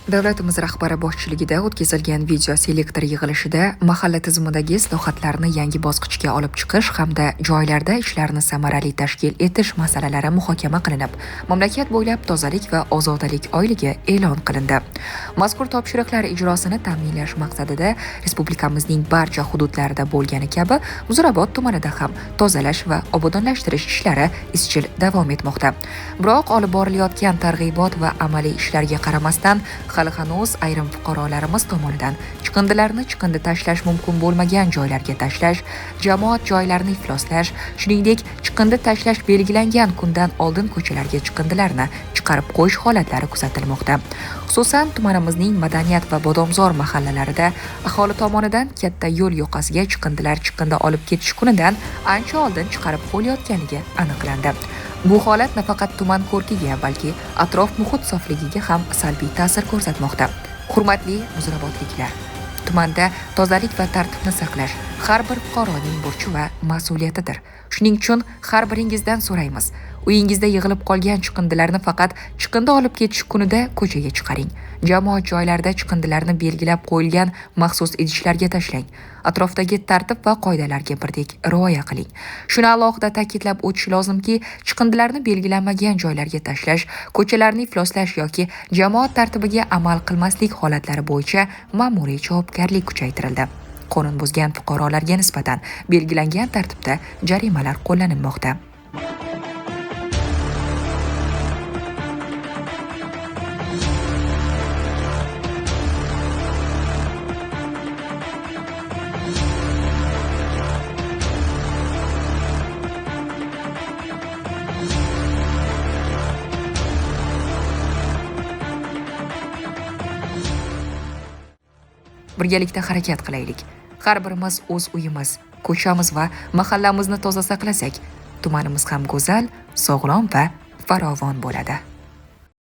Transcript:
Davlatimiz rahbari boshchiligida o'tkazilgan video selektor yig'ilishida mahalla tizimidagi islohotlarni yangi bosqichga olib chiqish hamda joylarda ishlarni samarali tashkil etish masalalari muhokama qilinib, mamlakat bo'ylab tozalik va ozodalik oyligi e'lon qilindi. Mazkur topshiriqlar ijrosini ta'minlash maqsadida respublikamizning barcha hududlarida bo'lgani kabi Muzrabot tumanida ham tozalash va obodonlashtirish ishlari izchil davom etmoqda. Biroq olib borilayotgan targ'ibot va amaliy ishlarga qaramasdan hali hanuz ayrim fuqarolarimiz tomonidan chiqindi tashlash mumkin bo'lmagan joylarga tashlash, jamoat joylarini ifloslash, shuningdek chiqindi tashlash belgilangan kundan oldin ko'chalarga chiqindilarni chiqarib qo'yish holatlari kuzatilmoqda. Xususan, tumanimizning Madaniyat va Bodomzor mahallalarida aholi tomonidan katta yo'l yoqasiga chiqindi olib ketish kunidan ancha oldin chiqarib qo'yilayotganligi aniqlandi. Bu holat nafaqat tuman ko'rkiga, balki atrof muhit sofligiga ham salbiy ta'sir ko'rsatmoqda. Hurmatli muzrabotliklar, tumanda tozalik va tartibni saqlash har bir fuqaroning burchi va mas'uliyatidir. Shuning uchun har biringizdan so'raymiz, uyingizda yig'ilib qolgan chiqindilarni faqat chiqindi olib ketish kunida ko'chaga chiqaring. Jamoat joylarida chiqindilarni belgilab qo'yilgan maxsus idishlarga tashlang. Atrofdagi tartib va qoidalarga birdek rioya qiling. Shuni alohida ta'kidlab o'tish lozimki, chiqindilarni belgilanmagan joylarga tashlash, ko'chalarni ifloslash yoki jamoat tartibiga amal qilmaslik holatlari bo'yicha ma'muriy javobgarlik kuchaytirildi. Qonun buzgan fuqarolarga nisbatan belgilangan tartibda jarimalar qo'llanilmoqda. Birgalikda harakat qilaylik. Har birimiz o'z uyimiz, ko'chamiz va mahallamizni toza saqlasak, tumanimiz ham go'zal, sog'lom va farovon bo'ladi.